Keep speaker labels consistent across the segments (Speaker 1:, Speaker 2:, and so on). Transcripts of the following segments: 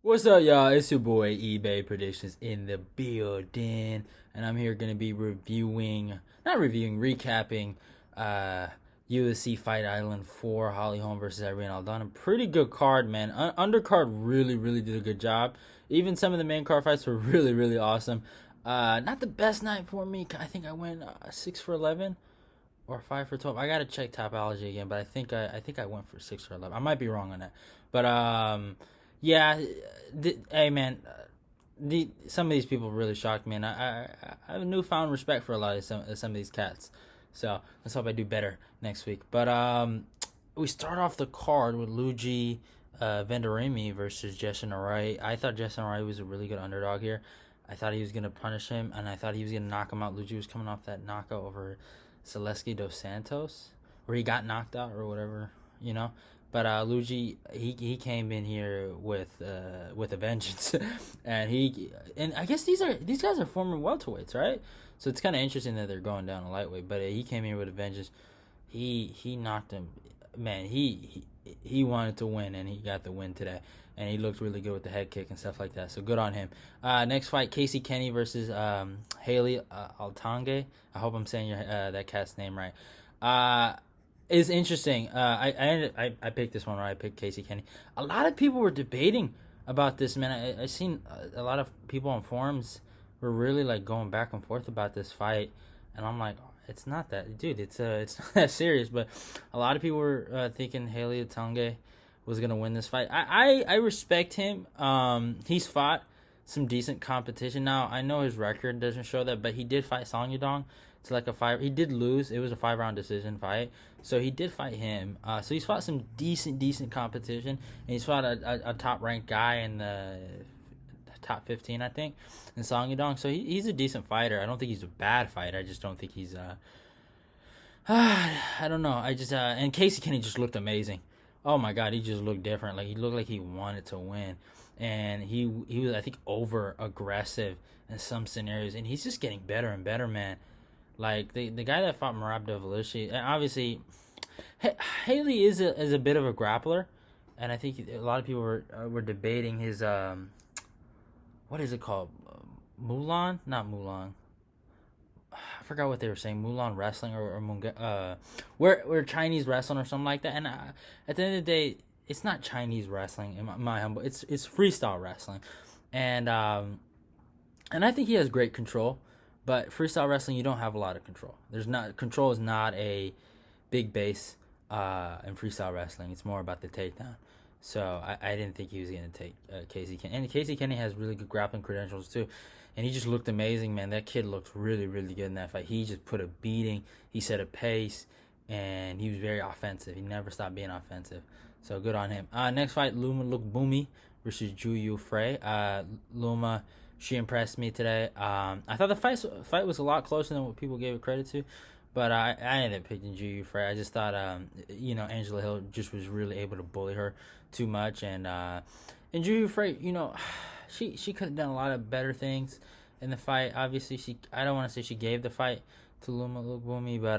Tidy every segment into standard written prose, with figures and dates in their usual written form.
Speaker 1: What's up, y'all? It's your boy eBay Predictions in the building, and I'm here gonna be recapping, uh, UFC Fight Island 4, Holm versus Irene Aldana. Pretty good card, man. Undercard really did a good job. Even some of the main card fights were really awesome. Not the best night for me. I think I went 6 for 11 or 5 for 12. I gotta check Topology again, but I think I went for 6 for 11. I might be wrong on that, but yeah. Hey man, some of these people really shocked me, and I have a newfound respect for a lot of some of these cats. So let's hope I do better next week. But we start off the card with Luigi Venderemi versus Jason Arai. I thought Jason Arai was a really good underdog here. I thought he was gonna punish him, and I thought he was gonna knock him out. Luigi was coming off that knockout over Celesky dos Santos, where he got knocked out or whatever, you know. But Luigi, he came in here with a vengeance, and I guess these guys are former welterweights, right? So it's kind of interesting that they're going down a lightweight. But he came here with a vengeance. He knocked him, man. He wanted to win, and he got the win today. And he looked really good with the head kick and stuff like that. So good on him. Next fight, Casey Kenny versus Haley Altange. I hope I'm saying that cat's name right. Is interesting. I picked this one right. I picked Casey Kenny. A lot of people were debating about this, man. I seen a lot of people on forums were really like going back and forth about this fight, and I'm like, it's not that, dude. It's not that serious. But a lot of people were thinking Haley Atange was gonna win this fight. I respect him. He's fought some decent competition. Now I know his record doesn't show that, but he did fight Song Yudong. It's like a five. He did lose. It was a 5 round decision fight. So he did fight him. So he's fought some decent competition, and he's fought a top ranked guy in the top 15, I think, in Song Yudong. So he's a decent fighter. I don't think he's a bad fighter. I just don't think he's I don't know. I just and Casey Kenny just looked amazing. Oh my god, he just looked different. Like he looked like he wanted to win, and he was, I think, over aggressive in some scenarios, and he's just getting better and better, man. Like the guy that fought Marab Devilishi, and obviously Haley is a bit of a grappler, and I think a lot of people were debating his what is it called, Mulan, not Mulan. I forgot what they were saying, Mulan wrestling or we're Chinese wrestling or something like that. And at the end of the day, it's not Chinese wrestling in my humble. It's freestyle wrestling, and I think he has great control. But freestyle wrestling, you don't have a lot of control. There's not control is not a big base in freestyle wrestling. It's more about the takedown. So I didn't think he was gonna take Casey Kenny. And Casey Kenny has really good grappling credentials too, and he just looked amazing, man. That kid looked really good in that fight. He just put a beating. He set a pace, and he was very offensive. He never stopped being offensive. So good on him. Next fight, Luma looked Boomy versus Julio Frey. Luma, she impressed me today. I thought the fight was a lot closer than what people gave it credit to, but I ended up picking Julio Frey. I just thought Angela Hill just was really able to bully her too much, and Julio Frey, she could have done a lot of better things in the fight. Obviously, I don't want to say she gave the fight to Luma Boomy, but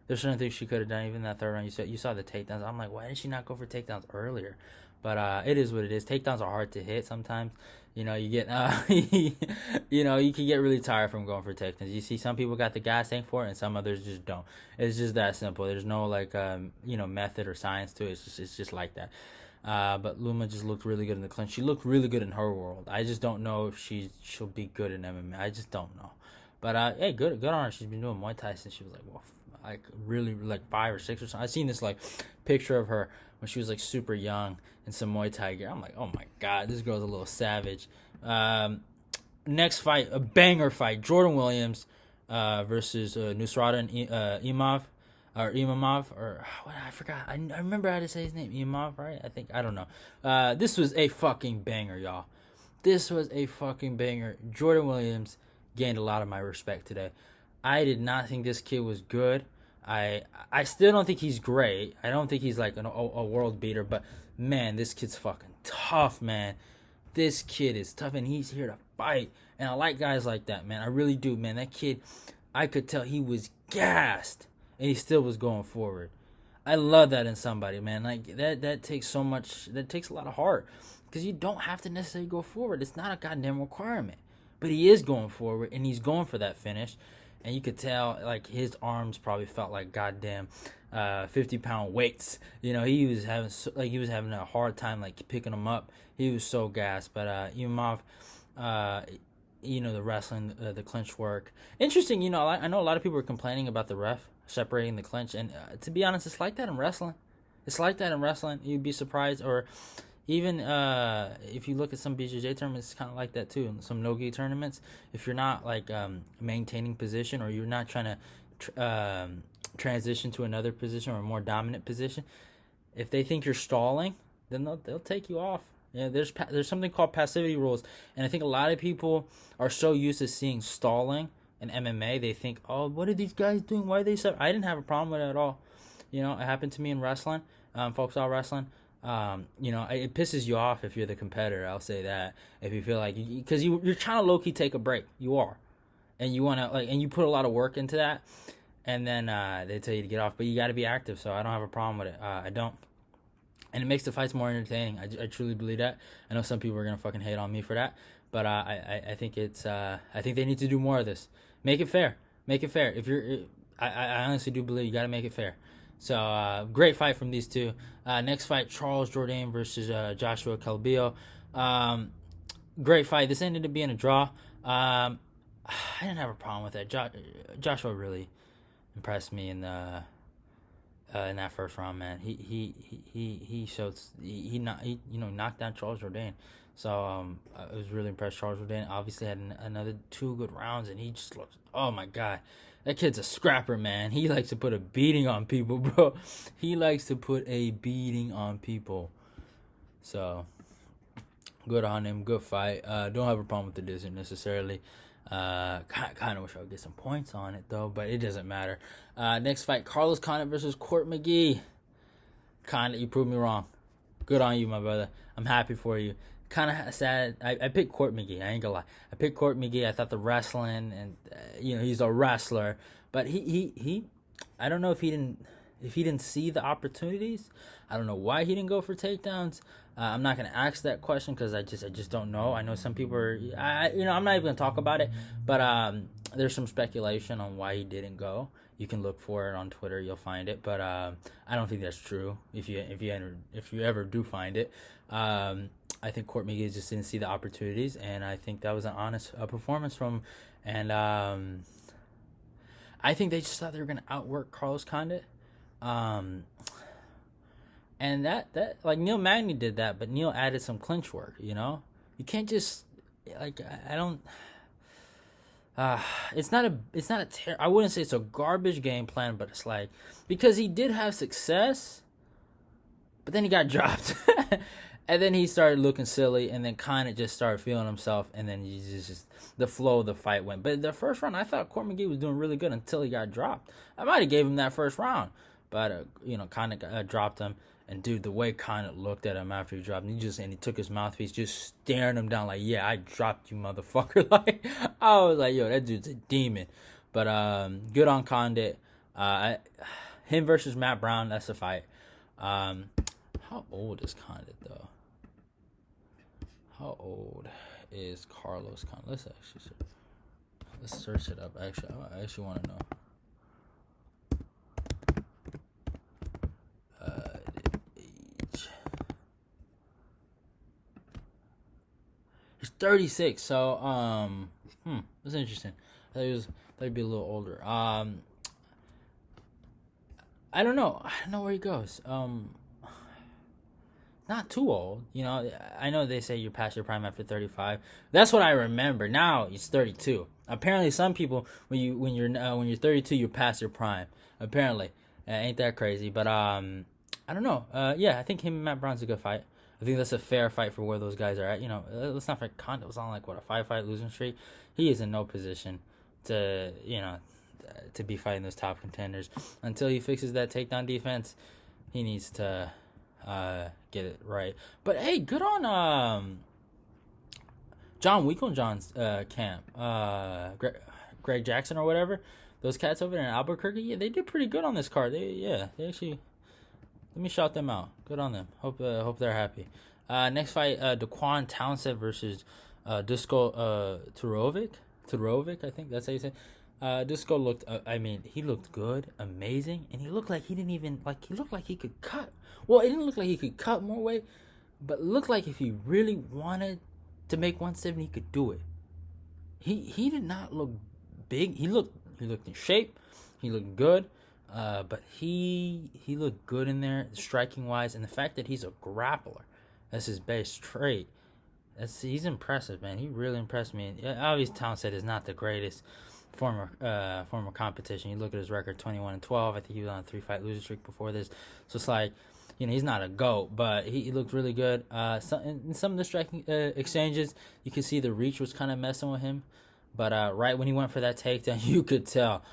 Speaker 1: there's certain things she could have done. Even that third round, you saw the takedowns. I'm like, why did she not go for takedowns earlier? But it is what it is. Takedowns are hard to hit sometimes. You get you can get really tired from going for takedowns. You see some people got the gas tank for it, and some others just don't. It's just that simple. There's no like method or science to it. It's just like that. But Luma just looked really good in the clinch. She looked really good in her world. I just don't know if she'll be good in MMA. I just don't know. But hey, good on her. She's been doing Muay Thai since she was like really like 5 or 6 or something. I seen this like picture of her when she was like super young in some Muay Thai gear. I'm like, oh my god, this girl's a little savage. Next fight, a banger fight: Jordan Williams versus Nusrata and Imamov, or what, I forgot. I remember how to say his name, Imamov, right? I don't know. This was a fucking banger, y'all. This was a fucking banger. Jordan Williams gained a lot of my respect today. I did not think this kid was good. I still don't think he's great. I don't think he's like a world beater, but man, this kid's fucking tough, man. This kid is tough, and he's here to fight. And I like guys like that, man. I really do, man. That kid, I could tell he was gassed, and he still was going forward. I love that in somebody, man. Like that takes so much. That takes a lot of heart. because you don't have to necessarily go forward. It's not a goddamn requirement. But he is going forward, and he's going for that finish. And you could tell, like, his arms probably felt like goddamn 50-pound weights. You know, he was having a hard time, like, picking them up. He was so gassed. But Imov, the wrestling, the clinch work. Interesting, I know a lot of people are complaining about the ref separating the clinch. And to be honest, it's like that in wrestling. You'd be surprised. Or even if you look at some BJJ tournaments, it's kind of like that too. In some no-gi tournaments, if you're not like maintaining position, or you're not trying to transition to another position or a more dominant position, if they think you're stalling, then they'll take you off. Yeah, there's something called passivity rules, and I think a lot of people are so used to seeing stalling in MMA, they think, oh, what are these guys doing? Why are they so? I didn't have a problem with it at all. It happened to me in wrestling, folk style wrestling. It pisses you off if you're the competitor. I'll say that. If you feel like, because you're trying to low key take a break, you are, and you want to and you put a lot of work into that, and then they tell you to get off, but you got to be active. So I don't have a problem with it. I don't, and it makes the fights more entertaining. I truly believe that. I know some people are gonna fucking hate on me for that, but I think I think they need to do more of this. Make it fair. If you're, I honestly do believe you got to make it fair. So, great fight from these two. Next fight, Charles Jourdain versus Joshua Calvillo. Great fight. This ended up being a draw. I didn't have a problem with that. Joshua really impressed me in that first round, man. He showed knocked down Charles Jourdain. So I was really impressed. Charles Jourdain obviously had another 2 good rounds, and he just looks, oh my god. That kid's a scrapper, man. He likes to put a beating on people, bro. He likes to put a beating on people. So, good on him. Good fight. Don't have a problem with the decision necessarily. Kind of wish I would get some points on it, though, but it doesn't matter. Next fight, Carlos Condit versus Court McGee. Condit, you proved me wrong. Good on you, my brother. I'm happy for you. Kind of sad. I picked Court McGee. I ain't gonna lie. I picked Court McGee. I thought the wrestling, and he's a wrestler, but he I don't know if he didn't see the opportunities. I don't know why he didn't go for takedowns. I'm not gonna ask that question because I just don't know. I know some people are. I'm not even gonna talk about it, but there's some speculation on why he didn't go. You can look for it on Twitter. You'll find it, but I don't think that's true. If you ever do find it. I think Court McGee just didn't see the opportunities, and I think that was an honest performance from him. And I think they just thought they were going to outwork Carlos Condit. And that like Neil Magny did that, but Neil added some clinch work. You can't just I don't. It's not a I wouldn't say it's a garbage game plan, but it's like, because he did have success, but then he got dropped. And then he started looking silly, and then kind of just started feeling himself, and then he just the flow of the fight went. But the first round, I thought Court McGee was doing really good until he got dropped. I might have gave him that first round, but kind of dropped him. And dude, the way kind of looked at him after he dropped him, he took his mouthpiece, just staring him down like, yeah, I dropped you, motherfucker. Like, I was like, yo, that dude's a demon. But good on Condit. Him versus Matt Brown, that's the fight. How old is Condit though? How old is Carlos Condit? Let's search it up. Actually, I actually want to know. Age. He's 36. So that's interesting. I thought he'd be a little older. I don't know. I don't know where he goes. Not too old, I know they say you're past your prime after 35. That's what I remember. Now he's 32. Apparently, some people when you're 32, you're past your prime. Apparently, ain't that crazy? But I don't know. I think him and Matt Brown's a good fight. I think that's a fair fight for where those guys are at. Let's not forget Condit was on a 5-fight losing streak. He is in no position to to be fighting those top contenders until he fixes that takedown defense. He needs to get it right. But hey, good on John Winklejohn's camp. Greg Jackson or whatever. Those cats over there in Albuquerque, yeah, they did pretty good on this card. They actually, let me shout them out. Good on them. Hope they're happy. Next fight, Daquan Townsend versus Dusko Turovic, I think that's how you say. Dusko looked. I mean, he looked good, amazing, and he looked like he didn't even like. He looked like he could cut. Well, it didn't look like he could cut more weight, but it looked like if he really wanted to make 170, he could do it. He did not look big. He looked in shape. He looked good. But he looked good in there, striking wise, and the fact that he's a grappler, that's his best trait. He's impressive, man. He really impressed me. Obviously, Townsend is not the greatest former competition. You look at his record, 21-12. I think he was on a 3-fight losing streak before this. So it's like, he's not a GOAT, but he looked really good. In some of the striking exchanges, you could see the reach was kind of messing with him. But right when he went for that takedown, you could tell.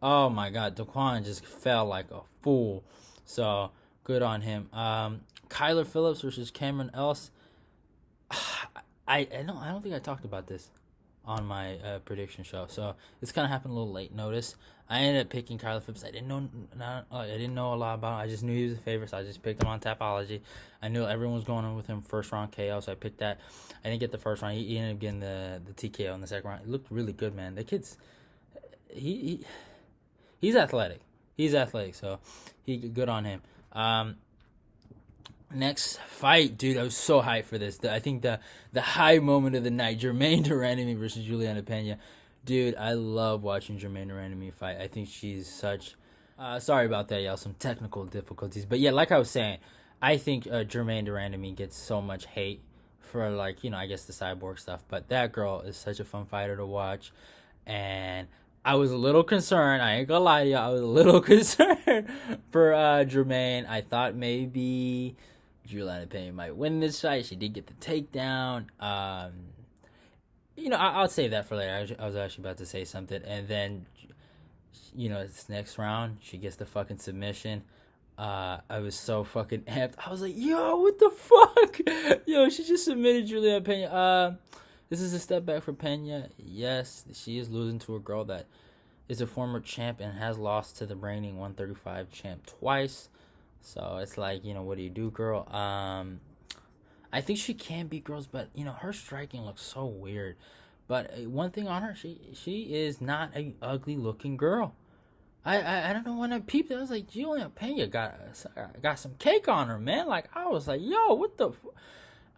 Speaker 1: Oh my God, Daquan just fell like a fool. So good on him. Kyler Phillips versus Cameron Else. I don't think I talked about this on my prediction show, so it's kind of happened a little late notice. I ended up picking Kyler Phillips. I didn't know a lot about him. I just knew he was a favorite, so I just picked him on Tapology. I knew everyone was going on with him first round KO, so I picked that. I didn't get the first round. He ended up getting the TKO in the second round. It looked really good, man. The kid's he's athletic. He's athletic, so good on him. Next fight, dude, I was so hyped for this. I think the high moment of the night, Germaine Durandamy versus Juliana Pena. Dude, I love watching Germaine Durandamy fight. I think she's such... sorry about that, y'all. Some technical difficulties. But yeah, like I was saying, I think Germaine Durandamy gets so much hate for, like, I guess the cyborg stuff. But that girl is such a fun fighter to watch. And I was a little concerned. I ain't gonna lie to you. I was a little concerned for Germaine. I thought maybe Juliana Pena might win this fight. She did get the takedown. I'll save that for later. I was actually about to say something. And then, it's next round. She gets the fucking submission. I was so fucking amped. I was like, yo, what the fuck? Yo, she just submitted Juliana Pena. This is a step back for Pena. Yes, she is losing to a girl that is a former champ and has lost to the reigning 135 champ twice. So it's like, what do you do, girl? I think she can beat girls, but, her striking looks so weird. But one thing on her, she is not a ugly looking girl. I don't know, when I peeped, I was like, Juliana Pena got some cake on her, man. Like, I was like, yo, what the...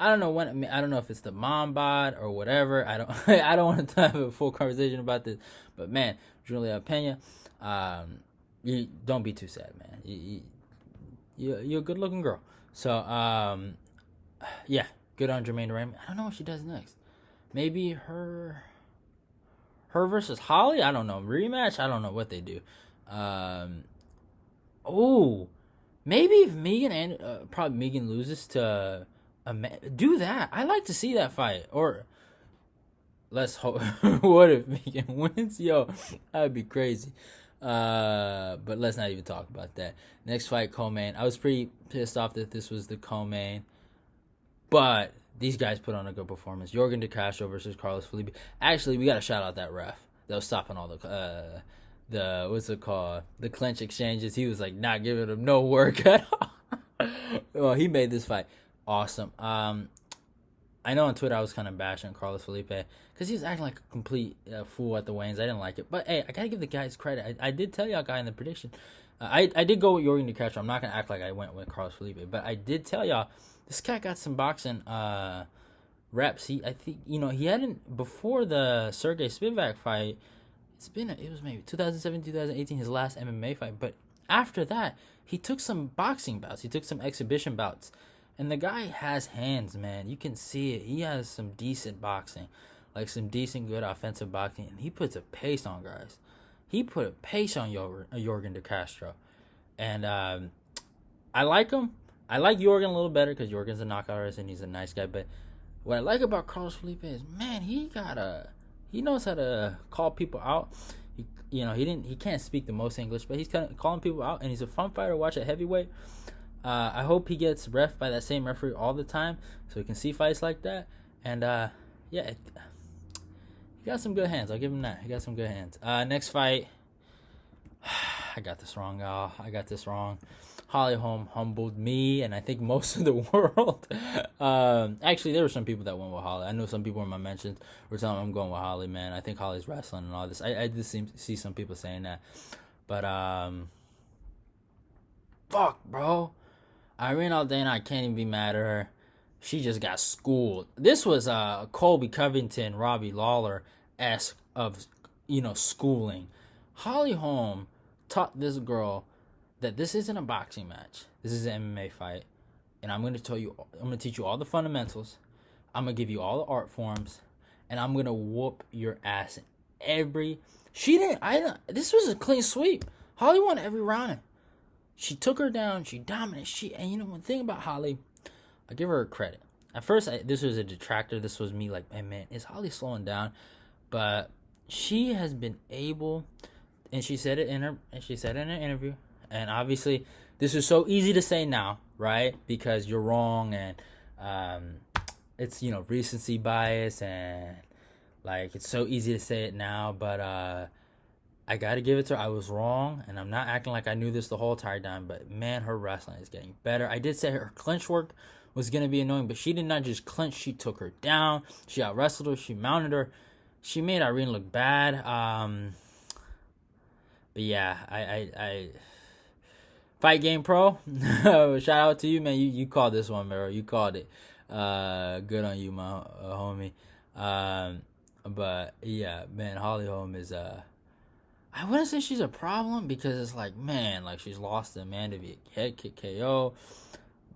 Speaker 1: I don't know I don't know if it's the mom bod or whatever. I don't want to have a full conversation about this, but man, Julia Pena, you don't be too sad, man. You're a good looking girl. So yeah, good on Germaine Durandamy. I don't know what she does next. Maybe her versus Holly. I don't know, rematch. I don't know what they do. Maybe if Megan loses to. Do that. I like to see that fight. Or let's hope. What if Megan wins? Yo, that'd be crazy. But let's not even talk about that. Next fight, co-main. I was pretty pissed off that this was the co-main, but these guys put on a good performance. Jorgen de Castro versus Carlos Philippe. Actually, we gotta shout out that ref that was stopping all the what's it called, the clinch exchanges. He was like not giving them no work at all. Well, he made this fight awesome. I know on Twitter I was kind of bashing Carlos Felipe because he was acting like a complete fool at the weigh-ins. I didn't like it, but hey, I gotta give the guys credit. I did tell y'all guy in the prediction. I did go with Jorgen de Castro. I'm not gonna act like I went with Carlos Felipe, but I did tell y'all this cat got some boxing reps. I think he hadn't before the Sergey Spivak fight. It was maybe 2017, 2018, his last MMA fight. But after that, he took some boxing bouts. He took some exhibition bouts. And the guy has hands, man. You can see it. He has some decent boxing. Like some decent, good offensive boxing. And he puts a pace on guys. He put a pace on Jorgen de Castro. And I like him. I like Jorgen a little better because Jorgen's a knockout artist and he's a nice guy. But what I like about Carlos Felipe is, man, he knows how to call people out. He can't speak the most English, but he's kind of calling people out. And he's a fun fighter to watch at heavyweight. I hope he gets ref by that same referee all the time so we can see fights like that. And, he got some good hands. I'll give him that. He got some good hands. Next fight. I got this wrong, y'all. Holly Holm humbled me, and I think most of the world. Actually, there were some people that went with Holly. I know some people in my mentions were telling me I'm going with Holly, man. I think Holly's wrestling and all this. I did see some people saying that. But, fuck, bro. Irene Aldana, I can't even be mad at her. She just got schooled. This was Colby Covington, Robbie Lawler-esque of, schooling. Holly Holm taught this girl that this isn't a boxing match. This is an MMA fight. And I'm going to teach you all the fundamentals. I'm going to give you all the art forms. And I'm going to whoop your ass in every... This was a clean sweep. Holly won every round. She took her down. She dominated. And one thing about Holly, I give her credit. At first, this was a detractor. This was me like, hey, man, is Holly slowing down? But she has been able... And she said it in her interview. And obviously, this is so easy to say now, right? Because you're wrong, and it's recency bias, and like it's so easy to say it now. But I gotta give it to her. I was wrong, and I'm not acting like I knew this the whole entire time. But man, her wrestling is getting better. I did say her clinch work was gonna be annoying, but she did not just clinch. She took her down. She out wrestled her. She mounted her. She made Irene look bad. But yeah, I Fight Game Pro, shout out to you, man. You called this one, bro. You called it. Good on you, my homie. But yeah, man, Holly Holm is I wouldn't say she's a problem because it's like, man, like she's lost to Amanda via head kick KO.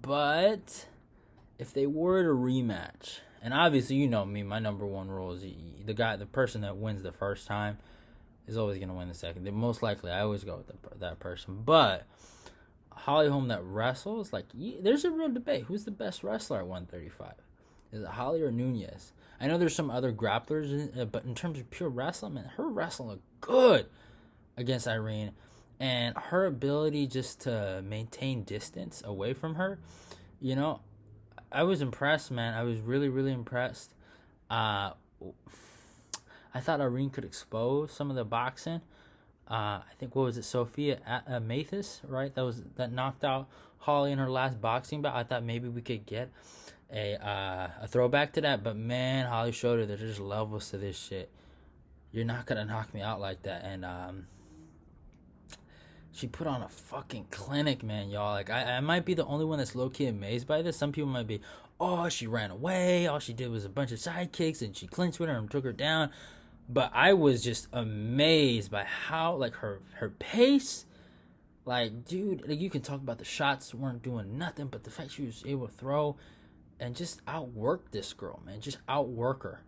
Speaker 1: But if they were to rematch, and obviously you know me, my number one rule is the person that wins the first time is always gonna win the second. Most likely, I always go with that person. But Holly Holm that wrestles, like, there's a real debate. Who's the best wrestler at 135? Is it Holly or Nunez? I know there's some other grapplers, but in terms of pure wrestling, man, her wrestling looked good against Irene. And her ability just to maintain distance away from her, I was impressed, man. I was really, really impressed. I thought Irene could expose some of the boxing. I think, what was it, Sophia Mathis, right? That knocked out Holly in her last boxing bout. I thought maybe we could get a throwback to that, but man, Holly showed her that there's levels to this shit. You're not gonna knock me out like that. And she put on a fucking clinic, man, y'all. Like, I might be the only one that's low-key amazed by this. Some people might be, oh, she ran away, all she did was a bunch of side kicks and she clinched with her and took her down. But I was just amazed by how, like, her pace, like, dude, like, you can talk about the shots weren't doing nothing, but the fact she was able to throw and just outwork this girl, man, just outwork her.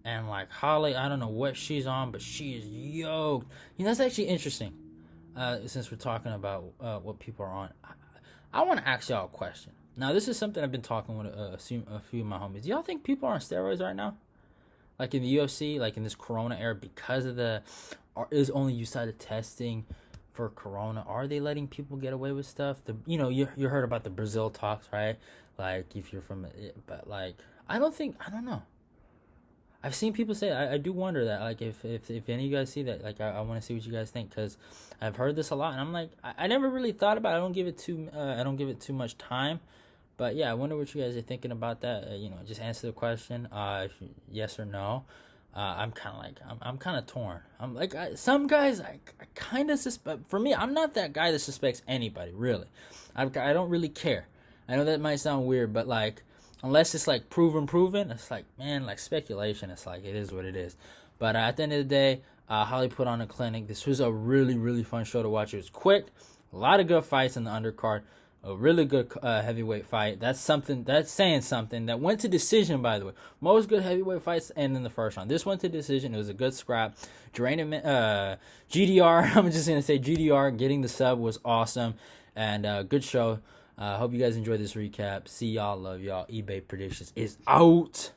Speaker 1: And, like, Holly, I don't know what she's on, but she is yoked. That's actually interesting, since we're talking about what people are on. I want to ask y'all a question. Now, this is something I've been talking with a few of my homies. Do y'all think people are on steroids right now? Like in the UFC, like in this Corona era, because of is only you started testing for Corona, are they letting people get away with stuff? You heard about the Brazil talks, right? Like, if you're from it, but like, I don't know. I've seen people say, I do wonder that, like, if any of you guys see that, like, I want to see what you guys think, because I've heard this a lot, and I'm like, I never really thought about it. I don't give it too much time. But yeah, I wonder what you guys are thinking about that. Just answer the question, yes or no. I'm kind of torn. I'm like, some guys I kind of suspect. For me, I'm not that guy that suspects anybody, really. I don't really care. I know that might sound weird, but like, unless it's like proven, it's like, man, like speculation. It's like, it is what it is. But at the end of the day, Holly put on a clinic. This was a really, really fun show to watch. It was quick, a lot of good fights in the undercard. A really good heavyweight fight. That's saying something. That went to decision, by the way. Most good heavyweight fights end in the first round. This went to decision. It was a good scrap. GDR, I'm just going to say GDR getting the sub was awesome. And good show. Hope you guys enjoyed this recap. See y'all. Love y'all. eBay Predictions is out.